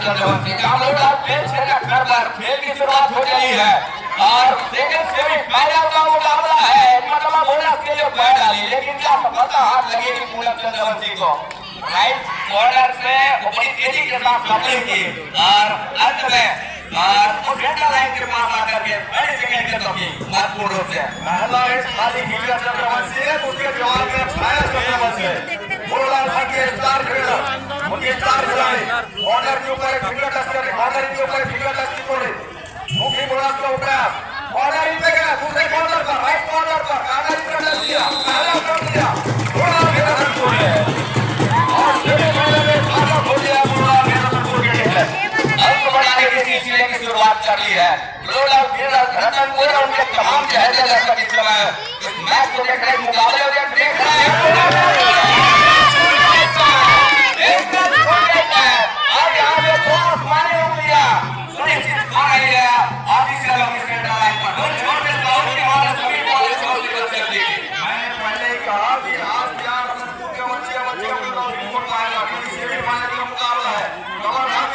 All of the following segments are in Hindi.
चंद्रवंशी कामलोड़ा खेल की शुरुआत हो गई है और सेकंड सेमीफाइनल का मुकाबला है। मतलब बोनस के लिए पैर डाली, लेकिन क्या सफलता हाथ लगेगी पूनम चंद्रवंशी को। राइट कॉर्नर से बड़ी तेजी के साथ कपलिंग की और अंत में और सेंटर लाइन के पास आकर के बड़े सेकंड के तक महत्वपूर्ण रूप से पहला है खाली हीरा चंद्रवंशी है, उसके जवाब में छाया चंद्रवंशी बोला था कि स्टार खेलर उनके स्टार खिलाड़ी कॉर्नर के ऊपर फिंगर टच करके कॉर्नर के ऊपर फिंगर टच की कोड़ी मुखी बोला का प्रयास कॉर्नर इन पे गया दूसरे कॉर्नर पर राइट कॉर्नर पर कागज पर टच किया पहला कर दिया बोला मेरा रन है और सेमीफाइनल में खाता हो गया बोला मेरा रन के लिए अंक बढ़ाने की सिलसिले की शुरुआत कर ली है। लोला वीरा रतनपुर और उनके तमाम चहेते दर्शक इस समय इस मैच को देख रहे हैं, मुकाबले को देख रहे हैं। अब यहाँ पे दो आसमानी उंगलियां सुनिश्चित हो रही है ऑफिशियल ऑफिशियल लाइन पर छोटे बहुत ही हमारे सभी कॉलेज को कर दी। मैंने पहले ही कहा कि आज यार रतनपुर के बच्चे को रिपोर्ट पाएगा क्योंकि सेमीफाइनल का मुकाबला है। खबरदार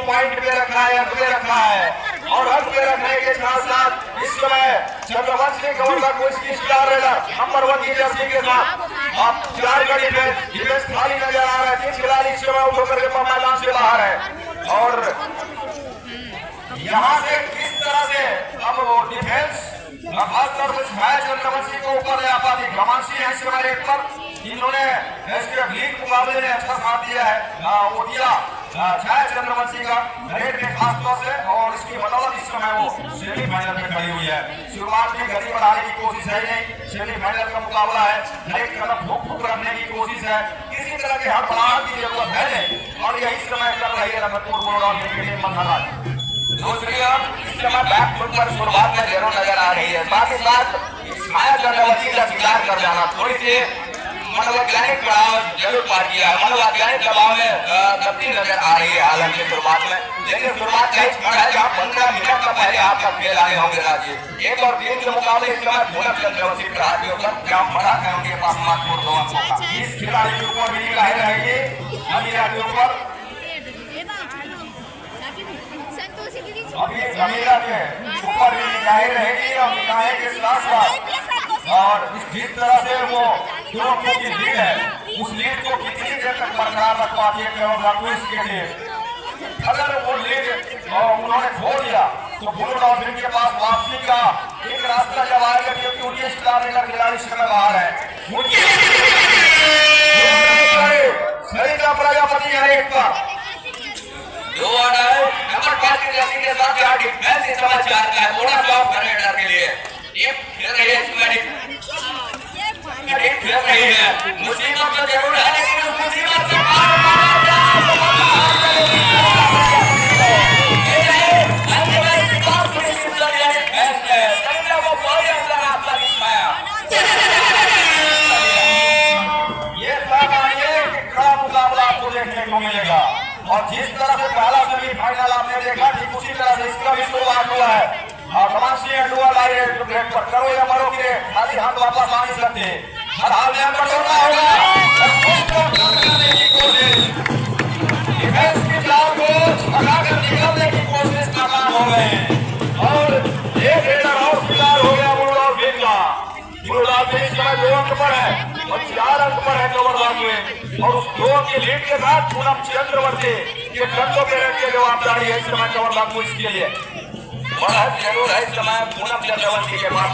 पॉइंट पे रखा है, अंक पे रखा है और अंक पे रखने के साथ साथ इस समय चंद्रवंशी कवर्धा को इसकी स्टार रेडर नंबर 1 की जर्सी के साथ अब 4 का डिफेंस खाली नजर आ रहा है। 3 खिलाड़ी इस समय उठ होकर के मैदान से बाहर है और यहाँ से किस तरह से अब वो डिफेंस खासतौर पर छाया चंद्रवंशी को ऊपर ले आ पाती। घमांशी है इस समय एक पर इन्होंने लीग मुकाबले में अच्छा साथ दिया है, वो दिया छाया चंद्रवंशी का रेड में खासतौर से और इसकी बदौलत इस समय वो सेमीफाइनल में खड़ी हुई है। शुरुआत में गति बढ़ाने की कोशिश है नहीं, सेमीफाइनल का मुकाबला है, एक तरफ फूक रखने की कोशिश है, किसी तरह के हड़बड़ाहट की जरूरत है नहीं और यही समय कर रही है रतनपुर बुलडॉग की टीम मंगलवार। दूसरी ओर इस समय बैक फुट पर शुरुआत में जरूर नजर आ रही है, साथ ही साथ छाया चंद्रवंशी का शिकार कर जाना थोड़ी सी मनोवैज्ञानिक पड़ाव जरूर पार किया है। मनोवैज्ञानिक दबाव में तब्दील नजर आ रही है हालांकि शुरुआत में, लेकिन शुरुआत का ही क्षण है जहाँ 15 मिनट का पहले आपका खेल आने होंगे राजीव। 1 और 3 के मुकाबले इस समय पूनम चंद्रवंशी प्रहारियों का क्या बड़ा है उनके पास महत्वपूर्ण 2 अंकों का। इस खिलाड़ी के ऊपर भी निगाहें रहेगी अमीरा के ऊपर, अभी अमीरा के ऊपर भी निगाहें रहेगी और निगाहें के साथ साथ और जिस तरह से वो 2 अंकों की लीड है उस लीड को कितनी देर तक बरकरार रख पाती है के लिए। अगर वो लीड उन्होंने खो दिया तो बुलडॉग के पास वापसी का एक रास्ता जब आएगा क्योंकि उनके स्टार रेडर खिलाड़ी समय बाहर है। सही का प्रजापति है एक पर दो ऑर्डर नंबर 5 की जर्सी के साथ यार डिफेंस इस समय 4 का है, बोनस जॉब कर रेडर के लिए टीम खेल रही है खेल रही है। मुसीबत तो जरूर है लेकिन उस मुसीबत से देखने को मिलेगा और जिस तरह से पहला सेमीफाइनल आपने देखा ठीक उसी तरह से इसका भी शुरुआत हुआ है। घमांशी एंडुआ डायरेक्ट ब्रेक पर करो या मरो के खाली हाथ वापस आ नहीं सकते, हर हाल में पटोना होगा करने की कोशिश, डिफेंस की जाल को भगाकर निकलने की कोशिश नाकाम हो गए और एक रेडर और शिकार हो गया बुलडॉग का। बुलडॉग इस समय 2 अंक पर है और 4 अंक पर है कवर्धा में और उस 2 की लीड के साथ पूनम चंद्रवंशी के कंधों पे रख के जवाबदारी है इस समय कवर्धा को इसके लिए बड़ा जरूर है। इस समय पूनम चंद्रवंशी के पास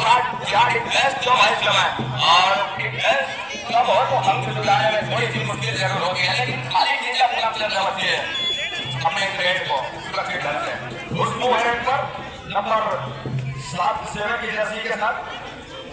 4 डिफेंस कम है इस समय और डिफेंस कम हो तो हम जुटाने में थोड़ी सी मुश्किल जरूर होगी, लेकिन खाली जीता पूनम चंद्रवंशी है अपने रेड को सुरक्षित ढंग से। उसको रेड पर नंबर 7 की जर्सी के साथ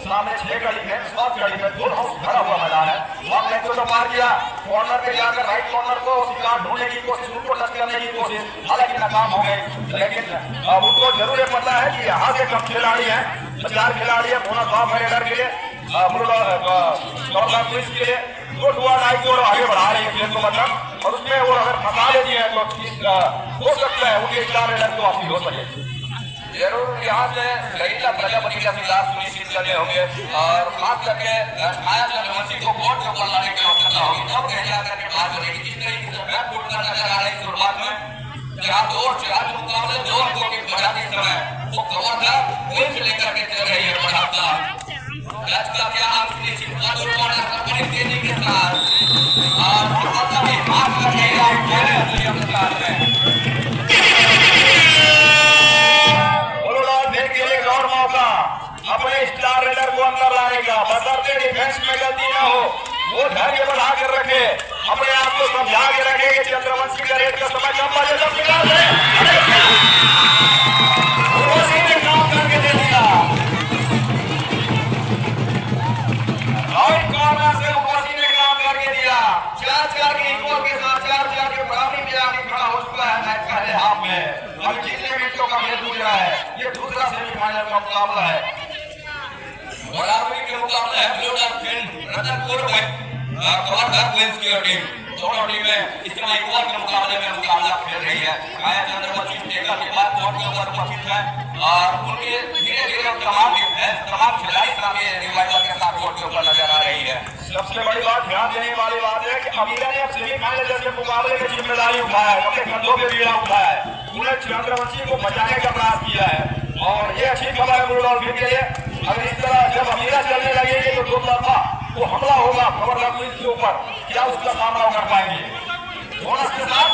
सामने 6 का डिफेंस 7 का डिफेंस दोनों भरा हुआ मैदान है। आपने तो मार दिया कॉर्नर पे जाकर राइट कॉर्नर को शिकार ढूंढने की कोशिश, उनको टच करने की कोशिश, हालांकि नाकाम हो गई। लेकिन अब उनको जरूर ये पता है कि यहाँ से कम खिलाड़ी है, 4 खिलाड़ी है बोनस जॉब है रेडर के लिए, कवर्धा पुलिस के लिए 2 आगे बढ़ा रही है खेल को, मतलब और उसमें वो अगर फंसा लेती है तो हो सकता है उनके स्टार रेडर को हासिल हो सके। जरूर यहाँ से शहीद प्रजापति का सिलास सुनिश्चित करने होंगे और खास करके छाया चंद्रवंशी को बोर्ड के ऊपर लाने की आवश्यकता होगी, तब कह करके बात करेगी। जिस तरीके से बैक फुट का नजर आ रहा है शुरुआत में, जहाँ चार मुकाबले 2 अंकों की बढ़ाते समय वो कवर्धा कोई से लेकर के चल रही है बढ़ाता का क्या आप बड़ी तेजी के साथ और कवर्धा भी हाथ लगे और मौका अपने स्टार रेडर को अंदर लाने का, बशर्ते डिफेंस में गलती न हो, वो धैर्य बढ़ा कर रखे, अपने आप को समझा के रखे कि चंद्रवंशी का रेड का समय कम बजे तक मिला है, उसी ने काम करके दे दिया। राइट कॉर्नर से उसी ने काम करके दिया। 4-4 के इक्वल के साथ 4-4 के बराबरी में आगे खड़ा हो चुका है मैच पहले हाफ में। अब जितने मिनटों का खेल दूसरा है, ये दूसरा सेमीफाइनल का मुकाबला है। बराबरी के मुकाबले है ब्लूडर फिल्म रतनपुर में कवर्धा क्वींस की टीम, दोनों टीमें इस समय इक्वल के मुकाबले में मुकाबला खेल रही है। छाया चंद्रवंशी टेकर के बाद कोर्ट के ऊपर उपस्थित है और उनके धीरे-धीरे तमाम खिलाड़ी सामने रिवाइवल के साथ कोर्ट के ऊपर नजर आ रही है। सबसे बड़ी बात, ध्यान देने वाली बात है कि अमीरा ने अब सेमीफाइनल जैसे मुकाबले की जिम्मेदारी उठाया है, अपने कंधों पे बीड़ा उठाया है, उन्हें चंद्रवंशी को बचाने का प्रयास किया है और ये अच्छी खबर है ब्लू डॉल्फिन के लिए। अगर इस तरह जब अमीरा चलने लगेगी तो 2 तरफा वो हमला होगा कवर्धा क्वींस के ऊपर, क्या उसका सामना कर पाएंगे। बोनस के साथ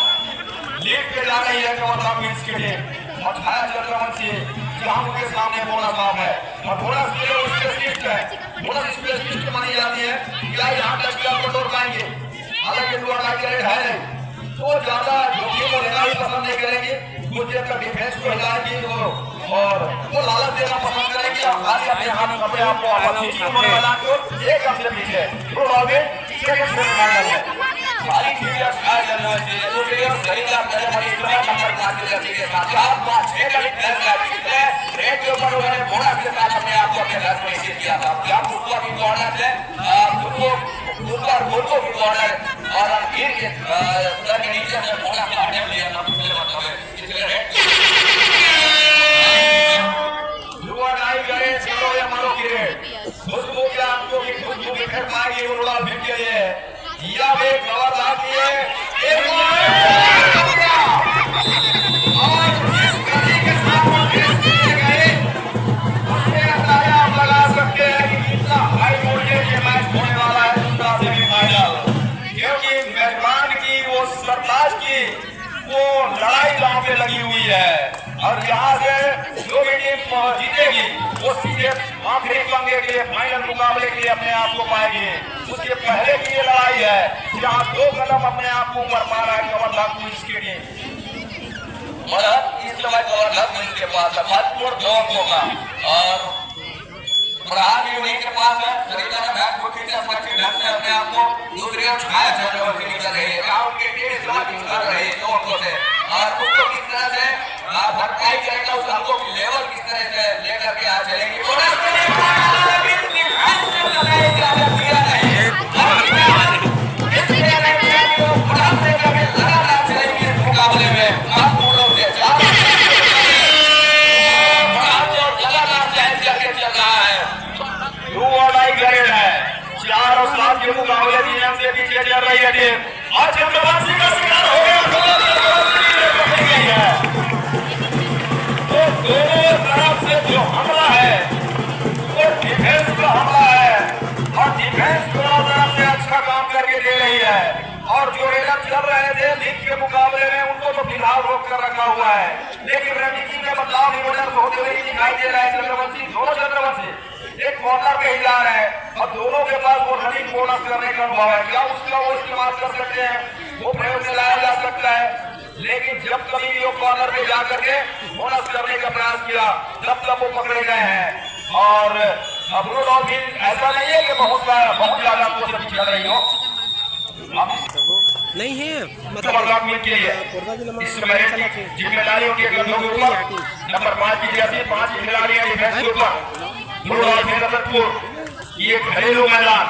लीड पे जा रही है कवर्धा क्वींस के टीम और छाया चंद्रवंशी जहां उनके सामने बोनस ऑफ है और बोनस के लिए स्पेशलिस्ट है, बोनस स्पेशलिस्ट मानी जाती है। क्या यहाँ तक को तोड़ पाएंगे? हालांकि 2 लाख रेट है नहीं तो ज्यादा जोखिम को लेना भी पसंद नहीं करेंगे, कुछ देर तक डिफेंस को हिलाएंगे और वो लालच देना पसंद करेंगे। अपने हाथ अपने आप को एक हमसे पीछे सेकंड सेमीफाइनल है। सारी चीजें खाया जाना चाहिए तो प्लेयर सही का पहले बड़ी नंबर 5 के लक्ष्य के साथ 4-5-6 का डिफेंस है। रेड के ऊपर उन्होंने बोनस के साथ अपने आप को अपने लक्ष्य में स्थित किया था। क्या मुर्गा की कॉर्नर है ऊपर मुर्गों की कॉर्नर और गिर के सर के नीचे से बोनस का अटेम्प्ट लिया था। मतलब है इसलिए रेड युवा नहीं करे चलो या मरो की रेड खुशबू के आपको की खुशबू की फिर पाएगी उन्होंने फिर के लिए या वे कवर आती है एक और जिस गति के साथ वो गए उससे अंदाजा आप लगा सकते हैं कि कितना हाई वोल्टेज ये मैच होने वाला है दूसरा सेमीफाइनल, क्योंकि मेजबान की वो सरताज की वो लड़ाई दांव पे लगी हुई है और यहाँ से जो भी टीम जीतेगी वो सीधे आखिरी पंगे के लिए फाइनल मुकाबले के लिए अपने आप को पाएगी। उसके पहले की ये लड़ाई है जहाँ 2 कदम अपने आप को ऊपर पा रहा है कवर्धा क्वींस की टीम। इस समय कवर्धा क्वींस के पास है महत्वपूर्ण 2 अंकों का और प्रहार भी उन्हीं के पास है। सरिता ने बैट को खींचा सुरक्षित ढंग से अपने आप को दूसरी ओर छाया चंद्रवंशी निकल रही है, उनके टीम इस समय कर रही है 2 अंकों से और उसको किस तरह से भरपाई करेगा, उस अंकों की लेवल किस तरह से लेकर के आ चलेंगे। मुकाबले में चार और 7 के मुकाबले 3 से पीछे चल रही है टीम और चंद्रवंशी का शिकार हो गया है। तो दोनों तरफ से जो हमला है वो डिफेंस का हमला है और डिफेंस दोनों तरफ से अच्छा काम करके दे रही है और जो रेडर चल रहे थे लीग के मुकाबले में उनको तो फिलहाल रोक कर रखा हुआ है, लेकिन रणनीति में बदलाव निवेदन होते हुए दिखाई दे रहा है। चंद्रवंशी एक कॉर्नर पे हिला रहे हैं और दोनों के पास वो रनिंग बोनस करने का अनुभव है, क्या उसका वो इस्तेमाल कर सकते हैं, वो प्रयोग में लाया जा सकता है। लेकिन जब कभी भी वो कॉर्नर पे जाकर के बोनस करने का प्रयास किया तब वो पकड़े गए हैं और ब्लू डॉल्फिन ऐसा नहीं है कि बहुत ज्यादा कोशिश कर रही हो नहीं है मतलब के लिए इस जिम्मेदारियों के कंधों के ऊपर नंबर 5 की जैसे 5 खिलाड़ी हैं डिफेंस के ऊपर। ब्लू डॉल्फिन रतनपुर ये घरेलू मैदान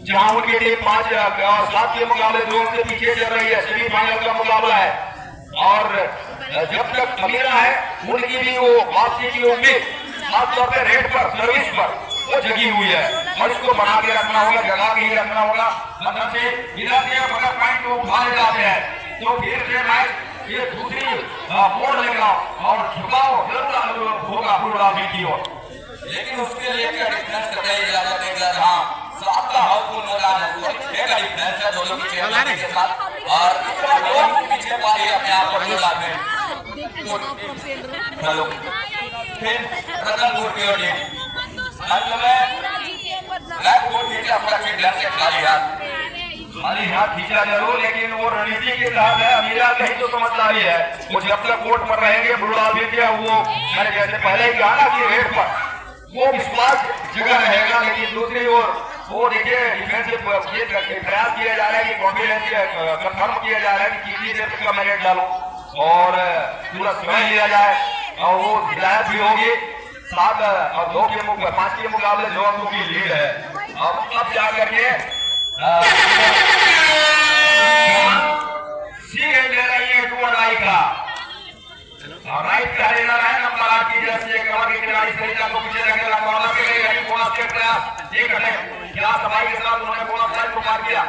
जहां उनकी टीम 5 और 7 के मुकाबले 2 से पीछे चल रही है। सेमीफाइनल का मुकाबला है और जब तक अमीरा है उनकी भी वो वापसी की उम्मीद खासतौर पर रेट पर, सर्विस पर वो जगी हुई है और इसको बना के रखना होगा, जगा के ही रखना होगा। मतलब से इधर से अगर पॉइंट को उठा ले जाते हैं तो फिर से मैच ये दूसरी मोड़ लेगा और झुकाव जरूर होगा फुटबॉल की ओर। लेकिन उसके लिए क्या डिफरेंस करने की इजाजत देगा। हाँ, सात का हाउसफुल मैदान है, उसको छह का डिफरेंस है दोनों की चेयर के साथ और दोनों पीछे पा रही है अपने आप को मैदान में। हेलो, फिर रतनपुर की ओर अंत में ब्लैक बोर्ड खींचा अपना डिफरेंस से खाली हाथ खींचा जरूर, लेकिन वो रणनीति के तहत है। अमीरा कहीं तो समझदारी है, वो जब तक कोर्ट पर रहेंगे बुढ़ा भी क्या वो मैंने जैसे पहले ही कहा ना कि रेट पर वो विश्वास जगह रहेगा। लेकिन दूसरी ओर वो देखिए डिफेंसिव प्रयास किया जा रहा है कि कॉन्फिडेंस कंफर्म किया जा रहा है कि कितनी देर तक का मैच डालो और पूरा समय लिया जाए और वो हिदायत भी होगी। 7 और 2 के 5 के मुकाबले 2 अंकों की लीड है। अब जा करके ले रही है 2 राइट का और राइट का लेना है नंबर 8 की जैसे कमर के खिलाड़ी सरिता को पीछे रखेगा। कॉर्नर के लिए गई बोनस के प्रयास एक है क्या सफाई के साथ उन्होंने बोनस लाइन को मार दिया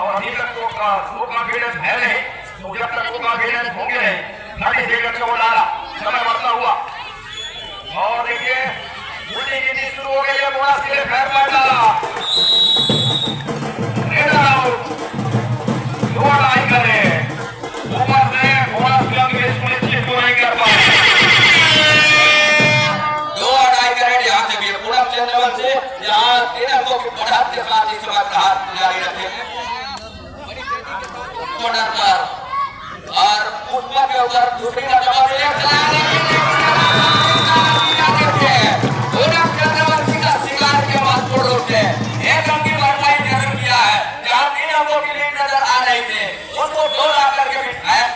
और अभी तक वो कॉन्फिडेंस है नहीं। तो जब तक वो कॉन्फिडेंस होंगे नहीं 30 सेकंड का वो डाला समय बढ़ता हुआ और देखिए उल्टी गिनती शुरू हो गई है। बोनस के लिए पैर मार डाला के साथ इस वक्त हाथ जारी रखेंगे और पुष्पा के ऊपर दूसरी शिकार के बाद एक अंकी भरपाई जरूर किया है। जहां 3 अंकों की लीड नजर आ रही थी उसको 2 ला करके बिठाया।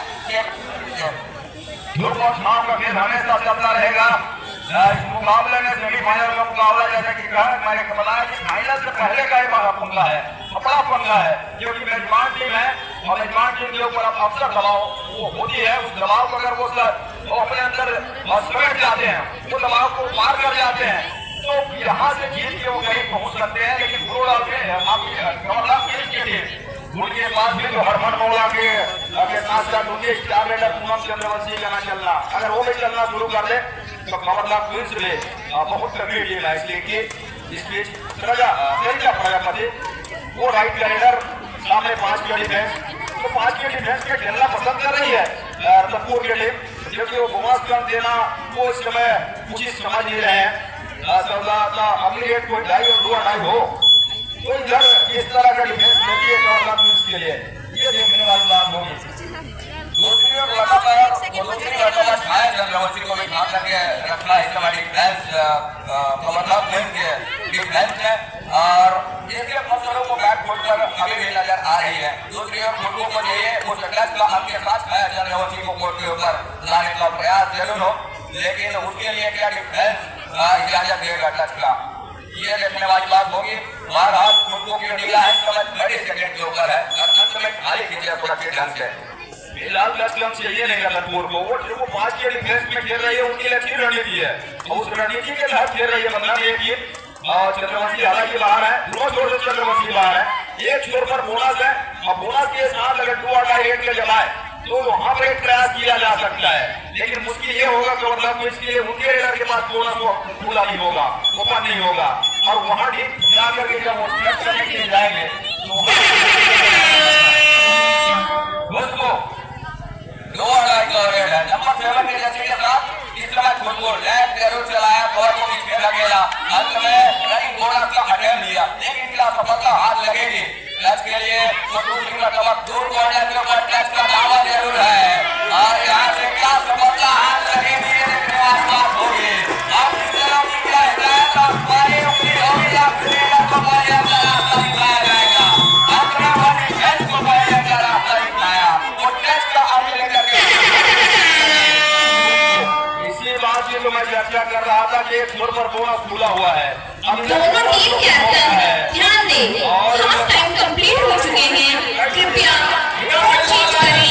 नाम का खेल हमेशा चलता रहेगा। इस मुकाबले में सेमीफाइनल का मुकाबला जैसा कि मैंने बताया कि फाइनल से पहले का ही बड़ा पंगा है, बड़ा पंगा है क्योंकि मेजबान टीम है और मेजबान टीम के ऊपर अब अक्सर दबाव वो होती है। उस दबाव को अगर वो अपने अंदर समेट जाते हैं, वो दबाव को पार कर जाते हैं तो यहाँ से जीत के वो कहीं पहुंच सकते हैं। लेकिन उनके पास भी तो हरमन मौला के साथ साथ उनके स्टार रेडर पूनम चंद्रवंशी का ना चलना, अगर वो भी चलना शुरू कर दे तो खबरदार क्वींस भी बहुत तगड़ी टीम है। इसलिए कि इस बीच प्रजापति वो राइट रेडर सामने 5 की डिफेंस, तो 5 की डिफेंस में खेलना पसंद कर रही है रतनपुर की टीम क्योंकि वो बोनस कम देना वो इस समय उचित समझ नहीं रहे हैं। अगली रेट कोई 2.5 और 2.5 हो तो इधर इस तरह का डिफेंस लेती है के लिए ये देखने वाली बात होगी। दूसरी ओर लगातार छाया चंद्रवंशी को भी ध्यान रखे रखना इस समय डिफेंस डिफेंस है और इसके फसलों को बैक फुट पर अभी भी नजर आ रही है। दूसरी ओर मुर्गों को चाहिए उस टच का आपके साथ छाया चंद्रवंशी को कोर्ट के ऊपर लाने का प्रयास जरूर हो, लेकिन उसके लिए क्या डिफेंस इजाजत देगा टच का, ये देखने वाली बात होगी। महाराज मुर्गों की ढीला है, समझ 30 सेकंड के ऊपर है और अंत में खाली खींचे थोड़ा के ढंग से फिलहाल 10 रन चाहिए नहीं रतनपुर को। वो 5 के डिफेंस में खेल रही है, उनकी अच्छी रणनीति है और उस रणनीति के तहत खेल रही है। मतलब ये कि चंद्रवंशी हालांकि बाहर है, दोनों छोर से चंद्रवंशी बाहर है, एक छोर पर बोनस है और बोनस के साथ अगर 2 आटा रेट के जमाए तो वहां पर एक प्रयास किया जा सकता है। लेकिन मुश्किल ये होगा कि मतलब इसके लिए उनके रेडर के पास बोनस खुला नहीं होगा, ओपन नहीं होगा और वहां ठीक जाकर के जब वो करने के लिए जाएंगे तो दोस्तों 2.5 रेड है नंबर 7 के जैसे के साथ इस समय फुटबॉल लेग जरूर चलाया और वो पीछे लगेगा। अंत में रनिंग बोनस का अटेम्प्ट लिया लेकिन क्या सफलता हाथ लगेगी टच के लिए दूसरी का कमर दूर करने के ऊपर टच का दावा जरूर है और यहाँ से क्या सफलता हाथ लगेगी ये देखने वाली बात होगी। अब इस तरह की क्या हिदायत और हमारी उम्मीद होगी आप क्रिकेटर को पहले अपना रास्ता दिखाया जाएगा। अपना वाली टच को पहले अपना रास्ता दिखाया वो टच का आगे लेकर के इसी बात की तो मैं चर्चा कर रहा था कि एक छोर पर बोनस खुला हुआ है। दोनों टीम कैप्टन ध्यान दें, हाफ टाइम कंप्लीट हो चुके हैं, कृपया कोच चेंज करें।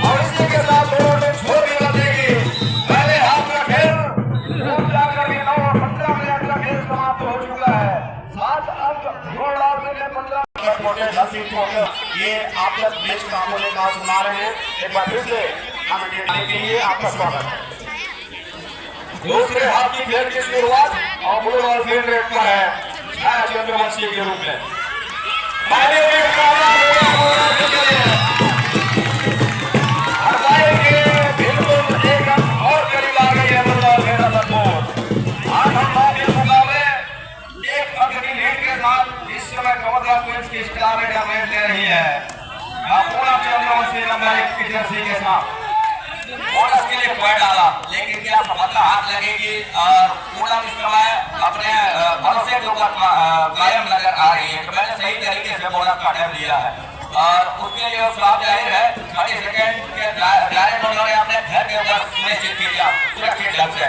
और इसी के साथ दोनों टीम छोड़ भी बदलेगी। पहले हाफ का खेल टूट जाकर के 9 और 15 मिनट का खेल समाप्त हो चुका है। 7 अंक जोड़ डालने में 15 ये आप तक मैच का आपको लेकर सुना रहे हैं। एक बार फिर से हमें देखने के लिए आपका स्वागत है। दूसरे हाफ की खेल की शुरुआत और ब्लू बॉल फील्ड रेट पर है छाया चंद्रवंशी के रूप में। पहले एक बिल्कुल एक अंक और करीब आ गई है ब्लू बॉल फील्ड रतनपुर। 8 अंकों के मुकाबले 1 अंक की लीड के साथ इस समय कवर्धा क्वींस की स्टार रेड ले रही है पूरा चंद्रवंशी नंबर 1 की जर्सी के साथ। बोनस के लिए पॉइंट डाला, लेकिन क्या सफलता हाथ लगेगी और पूनम इस समय अपने भरोसे के ऊपर कायम नजर आ रही है। तो मैंने सही तरीके से बोनस का अटेम्प्ट लिया है और उसके लिए साफ जाहिर है 30 सेकंड के डायरेक्ट उन्होंने अपने घर के ऊपर सुनिश्चित किया सुरक्षित ढंग से।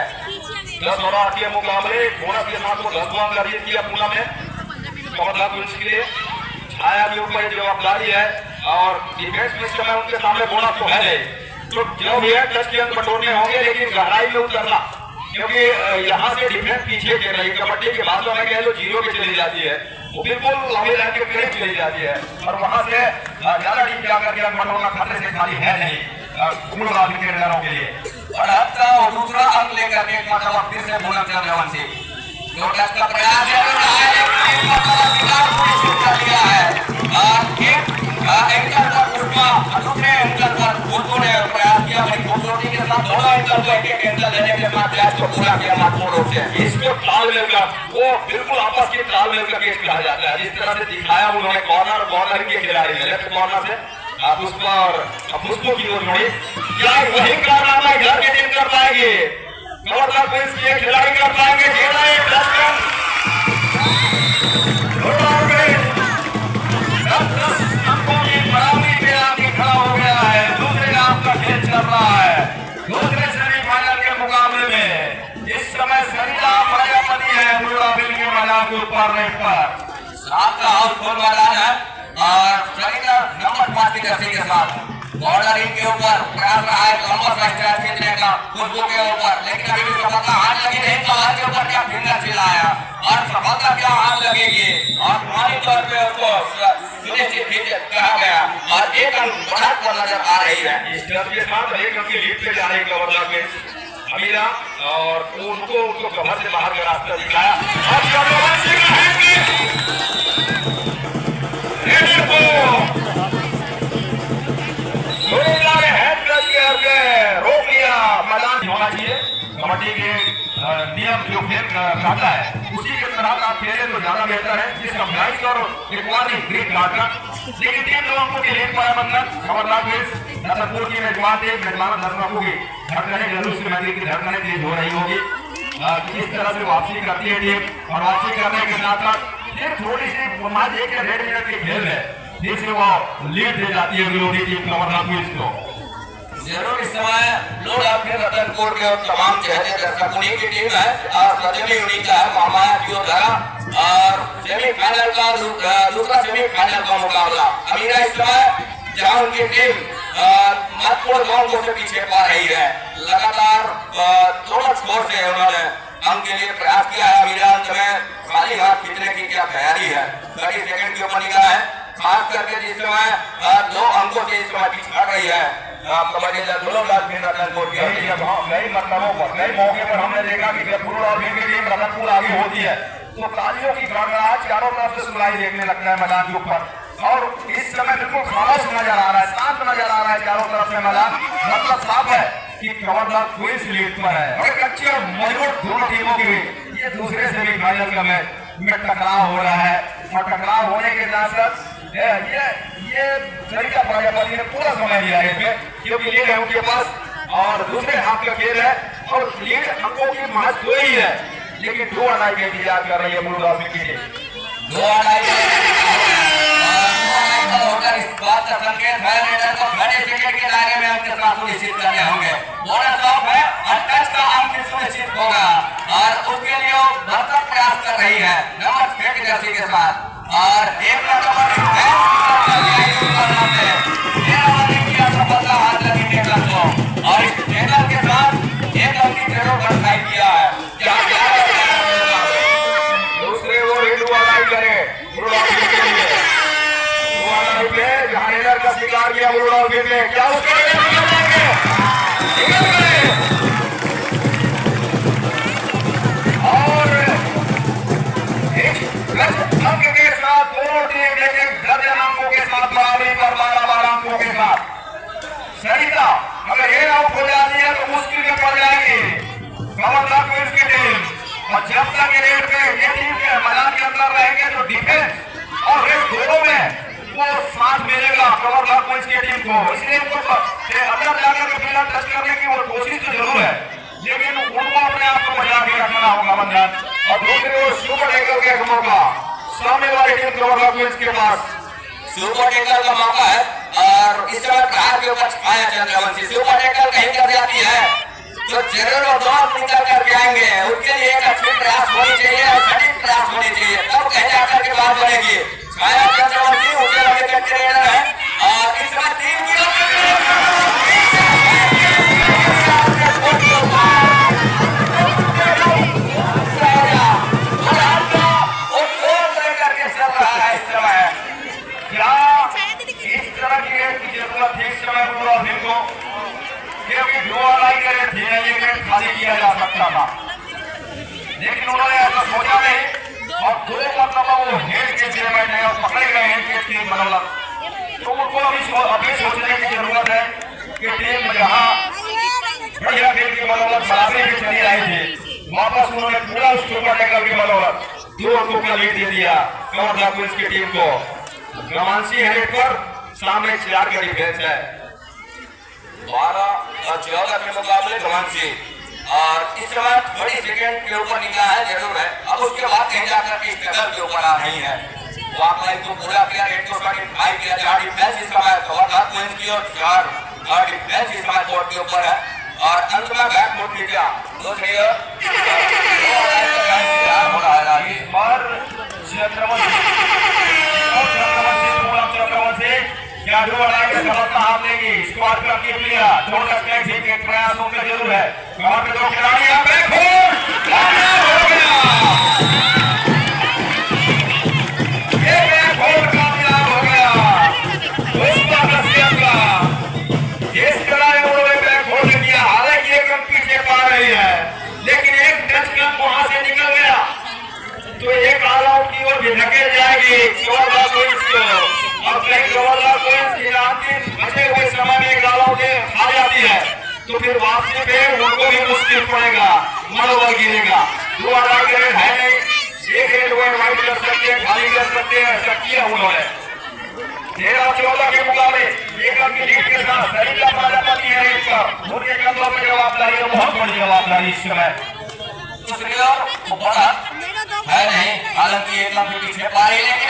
10 और 8 के मुकाबले बोनस के साथ वो 10 अंक अर्जित किया पूनम ने कवर्धा क्वींस के लिए। छाया के ऊपर जवाबदारी है और डिफेंस में इस समय उनके सामने बोनस तो है नहीं, तो जो भी है टच के अंक बटोरने होंगे, लेकिन गहराई में उतरना, क्योंकि यहाँ से डिफेंस पीछे गिर रही है। कबड्डी के बाद में कह लो 0 पे चली जाती है, वो बिल्कुल लंबी लाइन के करीब चली जाती है और वहां से ज्यादा डीप जाकर के अंक बटोरना खतरे से खाली है नहीं गुणगामी क्रिकेटरों के लिए। और दूसरा अंक लेकर के एक मतलब फिर से पूनम चंद्रवंशी जो टच का प्रयास एंकर पर पुष्पा दूसरे एंकर पर भूतों ने प्रयास किया बड़ी खूबसूरती के साथ। दोनों एंकर को एक एंकर लेने के बाद प्रयास को पूरा किया महत्वपूर्ण रूप से। इसको तालमेल का वो बिल्कुल आपस की तालमेल का केस कहा जाता है। जिस तरह से दिखाया उन्होंने कॉर्नर के खिलाड़ी ने लेफ्ट कॉर्नर से पुष्पा और पुष्पों की ओर मुड़ी, क्या वही कारनामा घर के टीम कर पाएंगे? कवर्धा क्वींस के खिलाड़ी कर पाएंगे? खड़ा हो गया है। दूसरे नाम का खेल चल रहा है दूसरे सेमीफाइनल के मुकाबले में। इस समय सरिता प्रजापति है मुर्राबिल के मैदान के ऊपर रेट पर। 7 का हाउसफुल मैदान है और सरिता नंबर 5 की जर्सी के साथ बॉर्डर इन के ऊपर प्रयास रहा है लंबा सा स्ट्राइक खींचने का खुशबू के ऊपर, लेकिन अभी भी सफलता हाथ लगी नहीं। कमान के ऊपर क्या फिंगर चिल्लाया और सफलता क्या हाथ लगेगी और पानी तौर पे उसको सुनिश्चित कहा गया और एक अंक बढ़त पर नजर आ रही है। इस टर्म के साथ 1 अंक की लीड पे जा रही कवर्धा क्वींस अमीरा और उनको कवर से बाहर का रास्ता दिखाया रोक लिया। मैदान होना चाहिए कबड्डी के नियम जो खेल खाता है उसी के तरह आप खेले तो ज्यादा बेहतर है। जिसका प्राइस और रिक्वायरिंग ग्रीन कार्ड का, लेकिन टीम लोगों के लिए पाया मतलब कवर्धा क्वींस रतनपुर की मेजबान थे। मेजबान दर्शकों की धड़कनें जरूर से मैदान की धड़कनें तेज हो रही होगी। किस तरह से वापसी करती है टीम और वापसी करने के साथ साथ एक थोड़ी सी 1.5 मिनट के खेल है जिसमें वो लीड दे जाती है विरोधी टीम कवर्धा क्वींस को। जरूर इस समय लोड आपके रतनपुर के और तमाम चहते दर्शक उन्हीं की टीम है और सजनी उन्हीं का है महामाया योद्धा और सेमीफाइनल का दूसरा सेमीफाइनल का मुकाबला अमीरा इस समय जहां उनकी टीम महत्वपूर्ण अंकों से पीछे पा रही है। लगातार दोनों स्कोर से उन्होंने अंक के लिए प्रयास किया है। अमीरा अंत में खाली हाथ खींचने की क्या तैयारी है 30 सेकंड की ऊपर निकाला है, खास करके जिस समय 2 अंकों से इस समय पीछे हट रही है कबड्डी दोनों रतनपुर की। कई मतलबों पर कई मौके पर हमने देखा कि जब टीम रतनपुर आगे होती है तो तालियों की गड़गड़ाहट चारों तरफ से सुनाई देखने लगता है मैदान के ऊपर और इस समय बिल्कुल खामोश नजर आ रहा है, शांत नजर आ रहा है चारों तरफ से मैदान। मतलब साफ है कि कवर्धा क्वींस लीड पर है और एक अच्छी और मजबूत दोनों टीमों की ये दूसरे सेमीफाइनल का मैच में टकराव हो रहा है और टकराव होने के साथ साथ ये सरिता प्रजापति ने पूरा समय लिया है इसमें, क्योंकि लीड है उनके पास और दूसरे हाथ का खेल है और लीड अंकों की महज 2 ही है, लेकिन 2 अढ़ाई का इंतजार कर रही है मुर्राबिल की टीम। 2 अढ़ाई होकर इस बात का संकेत है रेडर को 30 सेकंड के दायरे में अंक साथ सुनिश्चित करने होंगे। बोनस ऑफ है और टच का अंक सुनिश्चित होगा और उसके लिए का एक मौका सामने वाली टीम कवर क्वींस के पास। सुपर टैकल का मौका है और इस समय प्रहार के ऊपर छाया चंद्रवंशी। सुपर टैकल कहीं कर जाती है तो जनरल और दौड़ निकल करके आएंगे, उनके लिए एक अच्छी प्रयास होनी चाहिए और सटीक प्रयास होनी चाहिए, तब कहीं जाकर के बात बनेगी। छाया चंद्रवंशी उनके लगे के ट्रेनर है और इस समय टीम की करके चल रहा है इस समय। क्या इस तरह की गेम की जरूरत थी इस समय पूरा दिन को, क्योंकि जो लड़ाई करे थे ये गेम खाली किया जा सकता था, लेकिन उन्होंने ऐसा सोचा नहीं और दो मतलब वो हेड के जेल बैठे और पकड़े गए हेड के टीम बनौलत। तो उनको अभी सोचने की जरूरत है कि टीम जहाँ बढ़िया खेल की बनौलत बराबरी की चली आई थी, वापस उन्होंने पूरा सुपर टैकल की बनौलत 2 अंकों का लीड दे दिया कवर क्वींस की टीम को। ग्रामांशी हेड पर सामने 4 का डिफेंस है। 12 और 14 के मुकाबले ग्रामांशी और इस समय बड़ी सेकंड के ऊपर निकला है जरूर है, अब उसके बाद कहीं जाकर के कदम के ऊपर आ रही है। वाकई तो पूरा किया रेड को 25 किया 4 डिफेंस इस समय कवर क्वींस की और 4 डिफेंस इस समय कोर्ट के ऊपर है और अंत में बैक फुट किया दो चाहिए हो रहा है इस बार चंद्रवंशी क्या जो लड़ाई में सफलता हाथ लेगी, स्क्वाड का कीप लिया, जोड़ का कैच के प्रयासों में जरूर है। कवर पे 2 खिलाड़ी यहाँ पे कामयाब हो गया, ये बैकहोल्ड कामयाब हो गया। उसका नसीब का इस तरह उन्होंने बैकहोल्ड किया, हालांकि एक कम पीछे पा रही है, लेकिन एक टच कम वहां से निकल गया तो एक ऑल आउट की ओर भी धकेल जाएगी कवर क्वींस को। अब कहीं कवर क्वींस की अंतिम बचे हुए समय में एक ऑल आउट आ जाती है तो फिर वापसी पे उनको भी मुश्किल पड़ेगा, मनोबल गिरेगा। 2 अड़ाई रेड है नहीं, एक रेड वो वाइट कर सकते हैं, खाली कर सकते हैं, ऐसा किया उन्होंने। 13-14 के मुकाबले एक अंक की लीड के साथ सरिता प्रजापति है रेड पर, उनके कंधों में जवाबदारी है, बहुत बड़ी जवाबदारी इस समय। दूसरी ओर बड़ा है नहीं, हालांकि एक लंबी पीछे पा रही लेकिन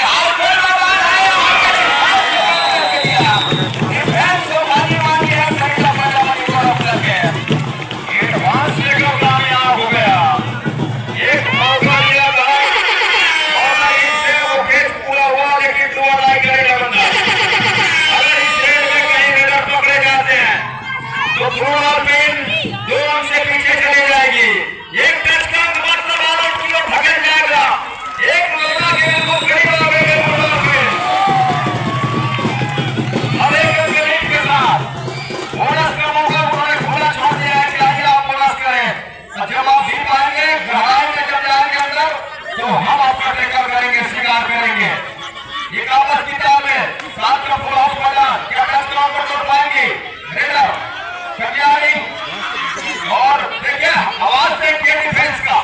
एडवांस लेकर कामयाब हो गया, एक मौका दिया था और इससे वो केस पूरा हुआ, लेकिन 2 अड़ाई करेगा बंदा। अगर इस रेड में कहीं रेडर पकड़े जाते हैं तो 2 और पिन 2 अंक से पीछे चली जाएगी। एक टच का मतलब ऑल आउट की ओर धकेल जाएगा, एक मौका गेंद को करीब आ गए और एक अंक लीड के साथ बोनस का मौका उन्होंने खुला छोड़ दिया है कि आगे आप बोनस करें। जब आप जीत पाएंगे, गहराई में जब जाएंगे अंदर तो हम आपका टैकल करेंगे, स्वीकार करेंगे। ये आपस की किताब में 7 का फुल हाउस मैदान क्या टच का पर तोड़ पाएंगे रेडर कटियारी और देखिए आवाज से के डिफेंस का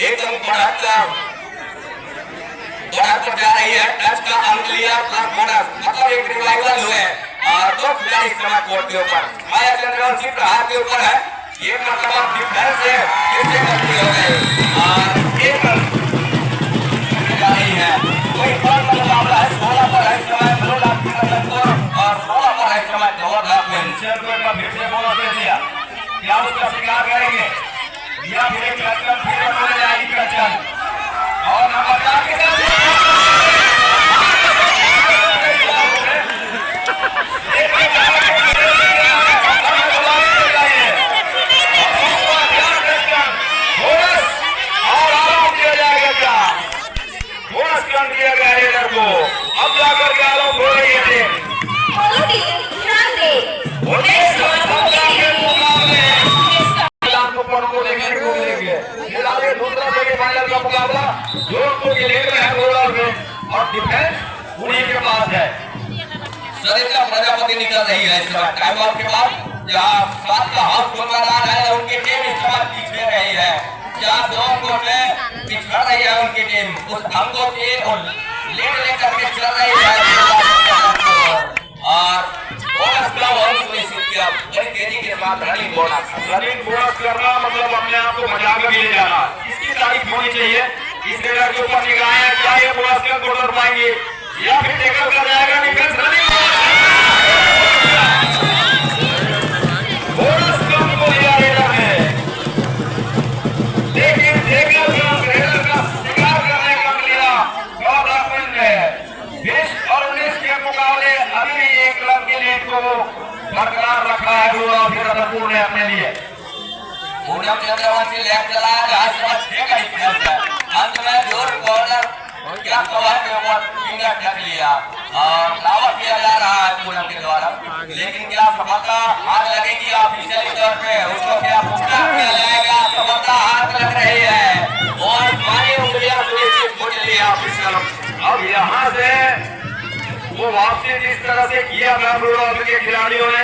एकदम बढ़ाकर जा रही है, टच का अंक लिया प्लस बोनस, मतलब एक रिवाइवल हुए और 2 खिलाड़ी इस समय कोर्ट के ऊपर। छाया चंद्रवंशी प्रहार के ऊपर है, ये मतलब डिफेंस से फिर से गलती हो गई और एक जा रही है। कोई बड़ा मुकाबला है, 16 पर है इस समय ब्लू लाख की और 16 पर है इस समय कवर क्वींस। फिर से बोनस दे दिया, क्या उसका स्वीकार करेंगे या फिर एक लक्ष्य फिर होने जाएगी कचन और नंबर 4 के साथ बोनस कर दिया गया रेडर को। अब जाकर के आलोक हो रही है को देखने को मिलेंगे। फिर आगे दूसरा सेमीफाइनल का मुकाबला जोधपुर के लिए है रोलर में और डिफेंस उन्हीं के पास है। सरिता प्रजापति निकल रही है इस समय टाइम आउट के बाद, जहां 7 का हाफ मैदान है, उनकी टीम इस समय पीछे रही है, जहां 2 अंकों से पिछड़ रही है उनकी टीम, उस अंकों की लीड लेकर के चल रही है। बाद रनिंग बोनस। रनिंग बोनस करना मतलब अपने आप को बचा कर ले जाना, इसकी तारीफ होनी चाहिए। इस रेडर के ऊपर निगाहें हैं, क्या ये बोनस कम को कर पाएंगे या फिर टेकल कर जाएगा डिफेंस। रनिंग बोनस कम को लिया रेडर ने, लेकिन टेकल रेडर का शिकार करने का मिला गवर्नमेंट ने। 20 और 19 के मुकाबले अभी भी 1 रन के लीड को बरकरार रखा है रतनपुर ने अपने लिए। पूनम चंद्रवंशी लेफ्ट चलाया, जहां से 6 का डिफरेंस है। अंत में जोर कॉर्नर क्या कवर के ऊपर फिंगर टच लिया और दावा किया जा रहा है पूनम के द्वारा, लेकिन क्या सफलता हाथ लगेगी ऑफिशियली तौर पे, उसको क्या पुरस्कार किया जाएगा? सफलता हाथ लग रही है और हमारी उंगलियां सुनिश्चित हो चली है ऑफिशियल। अब यहाँ से वो वापसी जिस तरह से किया था रोड के खिलाड़ियों ने,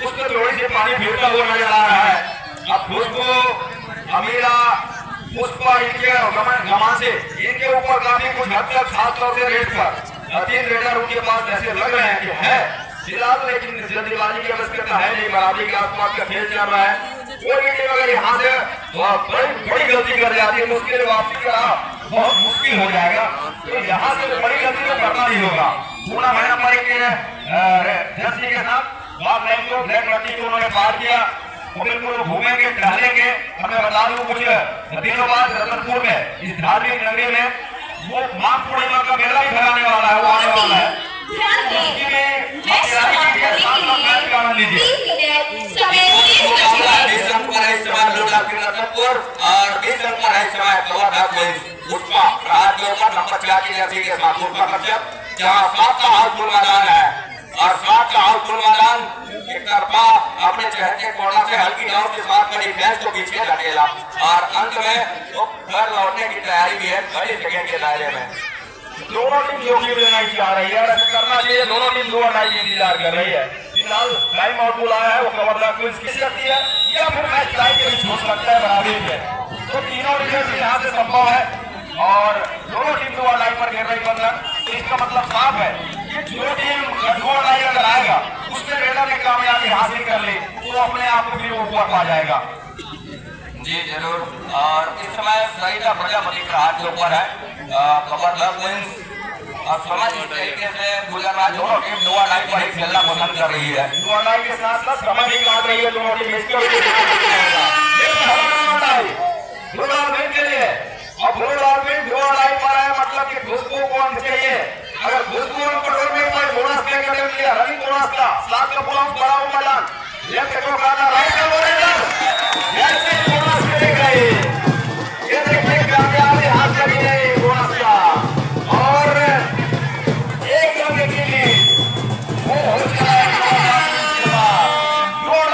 उसको थोड़ी सी पानी फिरता हुआ नजर आ रहा है। अब खुशबू, अमीरा, पुष्पा, इनके गमा से इनके ऊपर काफी कुछ हद तक खास तौर से रेड पर 3 रेडर उनके पास ऐसे लग रहे हैं कि है फिलहाल, लेकिन जल्दीबाजी की आवश्यकता है नहीं। बराबरी के आसपास का खेल चल रहा है। कोई भी टीम अगर यहाँ से बड़ी गलती कर जाती है तो उसके लिए वापसी का बहुत मुश्किल हो जाएगा। तो यहाँ से बड़ी गलती तो करना नहीं होगा। पूरा महीना पर जर्सी के साथ बात लाइन को ब्लैक रट्टी को उन्होंने पार किया। बिल्कुल घूमेंगे, टहलेंगे। हमें बता दूं कुछ दिनों बाद रतनपुर में इस धार्मिक नगरी में वो माघ पूर्णिमा का मेला भी भराने वाला है, वो आने वाला है। उसकी में मैच का आनंद लीजिए। रतनपुर और 20 रन पर है समय कवर उसका नंबर 4 की जर्सी के साथ उसका कब्जा, जहाँ 7 का आउटडोर मैदान है और 7 का आउटडोर मैदान एक तरफा अपने चहते कोना से हल्की डाउन के साथ में डिफेंस को पीछे धकेला और अंत में वो घर लौटने की तैयारी भी है 30 सेकंड के दायरे में। दोनों टीम जोखिम लेना ही चाह रही है, ऐसा करना चाहिए। दोनों टीम 2 और 2.5 इंतजार कर रही है। फिलहाल टाइम आउट बुलाया है, वो खबरदार क्विज किस सकती है या फिर मैच टाई के बीच हो सकता है बराबरी में। तो तीनों डिफेंस यहाँ से संभव है और दोनों टीम 2 और 2.5 पर खेल रही बंधन। इसका मतलब साफ है कि जो टीम 2 और 2.5 अगर आएगा उसमें रेडर ने कामयाबी हासिल कर ली तो अपने आप को फिर ऊपर पा जाएगा। जी जरूर। और इस समय सरिता प्रजापति का हाथ के ऊपर है कबड्डी क्वींस और समझ इस तरीके से गुजर रहा। दोनों टीम 2 और 2.5 पर ही खेलना पसंद कर रही है। 2 और 2.5 के साथ साथ समय भी काट रही है दोनों टीम। इसके लिए और 2 और 2.5 पर है, मतलब कि खुशबू को अंक चाहिए। अगर खुशबू कंट्रोल में कोई बोनस देकर दे दिया, रनिंग बोनस का 7 का पुल बड़ा हो मैदान, लेफ्ट को करना, राइट का बोनस, ऐसे बोनस मिलेगा। ये देखिए कामयाबी हाथ लगी है बोनस का और 1 रन के लिए वो हो चला है 2 और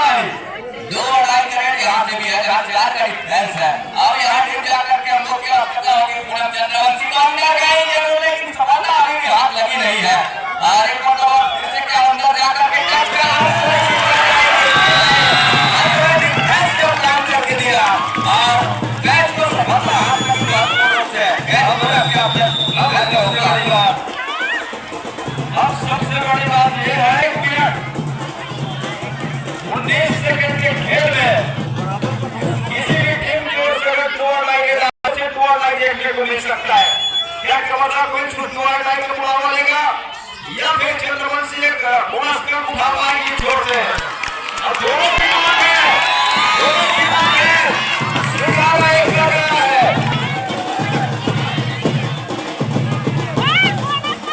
2.5 करेंट यहाँ से भी है, जहाँ 4 का डिफरेंस है। अब यहाँ टीम जाकर के हमको क्या पता होगी पूनम चंद्रवंशी को अंदर गए जरूर, लेकिन सफलता अभी भी हाथ लगी नहीं है। और एक मतलब फिर से क्या अंदर जाकर के टच का काम करके दिया और मैच को सफलता हाथ लगी रूप से। अब सबसे बड़ी बात यह है 1 मिनट 19 सेकंड के खेल में किसी भी टीम की ओर से अगर 2 और 2.5 देखने को मिल सकता है। क्या कबड्डी क्वींस कुछ 2 और 2.5 का बुलावा लेगा या फिर चंद्रवंशी एक बोनस कम उठा पाएंगी छोड़ से। अब दोनों टीमों में स्वीकार एक कर रहा है।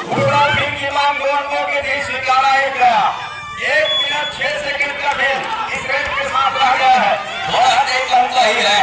पूरा टीम की मांग 2 अंकों के बीच स्वीकारा एक गया। 1 मिनट 6 सेकंड का खेल इस रेट के साथ रह गया है। बहुत एक अंक ही है